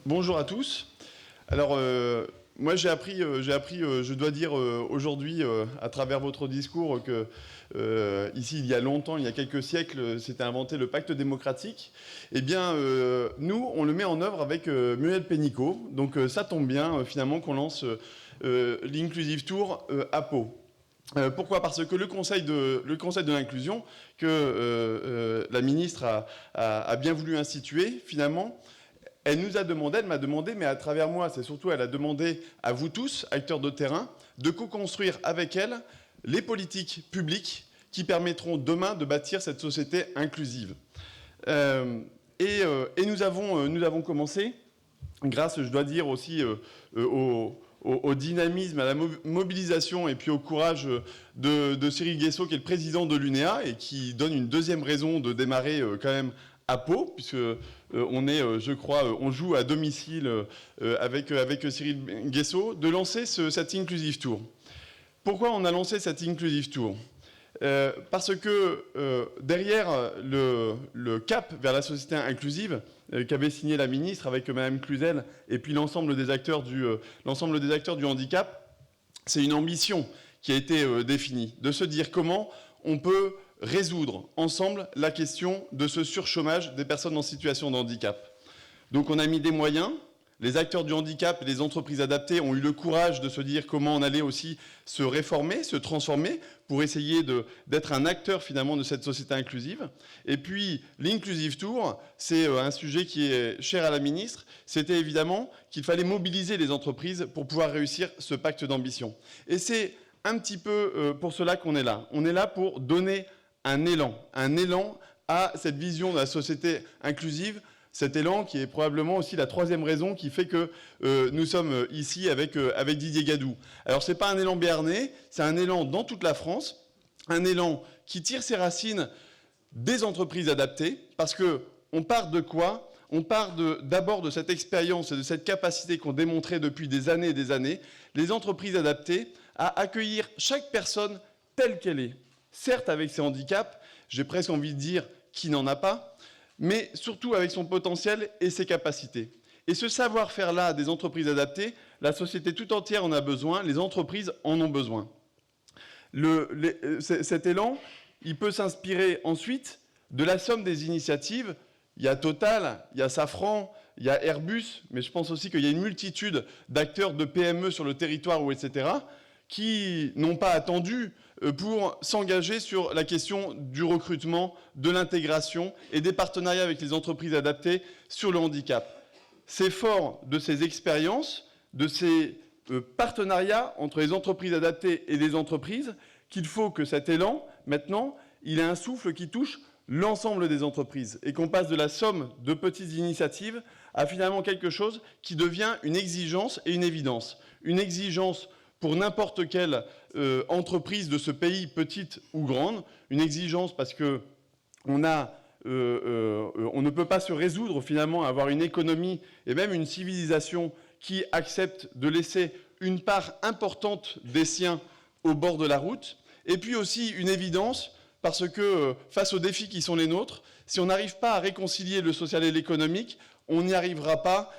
Bonjour à tous. Alors, moi j'ai appris, je dois dire aujourd'hui, à travers votre discours, que ici, il y a longtemps, il y a quelques siècles, s'était inventé le pacte démocratique. Eh bien, nous, on le met en œuvre avec Muriel Pénicaud. Donc, ça tombe bien, finalement, qu'on lance l'Inclusive Tour à Pau. Pourquoi? Parce que le Conseil de l'inclusion, que la ministre a bien voulu instituer, finalement, elle m'a demandé, mais à travers moi, c'est surtout, elle a demandé à vous tous, acteurs de terrain, de co-construire avec elle les politiques publiques qui permettront demain de bâtir cette société inclusive. Et nous avons commencé, grâce, je dois dire aussi, au dynamisme, à la mobilisation et puis au courage de Cyril Guessot, qui est le président de l'UNEA et qui donne une deuxième raison de démarrer quand même à Pau, puisque on est, je crois, on joue à domicile avec Cyril Guessot, de lancer cette Inclusive Tour. Pourquoi on a lancé cette Inclusive Tour? Parce que derrière le cap vers la société inclusive qu'avait signé la ministre avec Mme Cluzel et puis l'ensemble des acteurs du handicap, c'est une ambition qui a été définie, de se dire comment on peut résoudre ensemble la question de ce surchômage des personnes en situation de handicap. Donc on a mis des moyens. Les acteurs du handicap et les entreprises adaptées ont eu le courage de se dire comment on allait aussi se réformer, se transformer pour essayer d'être un acteur finalement de cette société inclusive. Et puis l'Inclusive Tour, c'est un sujet qui est cher à la ministre. C'était évidemment qu'il fallait mobiliser les entreprises pour pouvoir réussir ce pacte d'ambition. Et c'est un petit peu pour cela qu'on est là. On est là pour donner un élan à cette vision de la société inclusive. Cet élan qui est probablement aussi la troisième raison qui fait que nous sommes ici avec Didier Gadou. Alors ce n'est pas un élan béarnais, c'est un élan dans toute la France, un élan qui tire ses racines des entreprises adaptées, parce qu'on part de quoi? On part d'abord de cette expérience et de cette capacité qu'ont démontré depuis des années et des années les entreprises adaptées à accueillir chaque personne telle qu'elle est. Certes avec ses handicaps, j'ai presque envie de dire qui n'en a pas, mais surtout avec son potentiel et ses capacités. Et ce savoir-faire-là des entreprises adaptées, la société tout entière en a besoin, les entreprises en ont besoin. Cet élan, il peut s'inspirer ensuite de la somme des initiatives. Il y a Total, il y a Safran, il y a Airbus, mais je pense aussi qu'il y a une multitude d'acteurs de PME sur le territoire, etc., qui n'ont pas attendu pour s'engager sur la question du recrutement, de l'intégration et des partenariats avec les entreprises adaptées sur le handicap. C'est fort de ces expériences, de ces partenariats entre les entreprises adaptées et les entreprises qu'il faut que cet élan, maintenant, il ait un souffle qui touche l'ensemble des entreprises et qu'on passe de la somme de petites initiatives à finalement quelque chose qui devient une exigence et une évidence. Une exigence pour n'importe quelle entreprise de ce pays, petite ou grande, une exigence parce que on ne peut pas se résoudre finalement à avoir une économie et même une civilisation qui accepte de laisser une part importante des siens au bord de la route, et puis aussi une évidence parce que face aux défis qui sont les nôtres, si on n'arrive pas à réconcilier le social et l'économique, on n'y arrivera pas,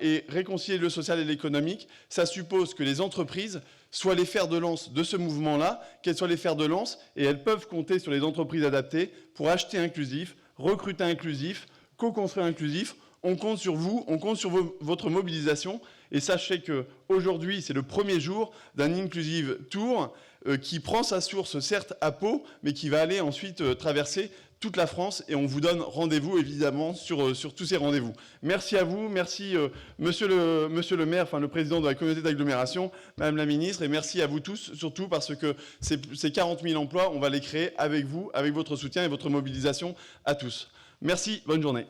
et réconcilier le social et l'économique, ça suppose que les entreprises soient les fers de lance de ce mouvement-là, qu'elles soient les fers de lance, et elles peuvent compter sur les entreprises adaptées pour acheter inclusif, recruter inclusif, co-construire inclusif. On compte sur vous, on compte sur votre mobilisation, et sachez qu'aujourd'hui, c'est le premier jour d'un Inclusive Tour qui prend sa source, certes, à Pau, mais qui va aller ensuite traverser toute la France, et on vous donne rendez-vous, évidemment, sur tous ces rendez-vous. Merci à vous, merci monsieur le maire, enfin le président de la communauté d'agglomération, madame la ministre, et merci à vous tous, surtout parce que ces 40 000 emplois, on va les créer avec vous, avec votre soutien et votre mobilisation à tous. Merci, bonne journée.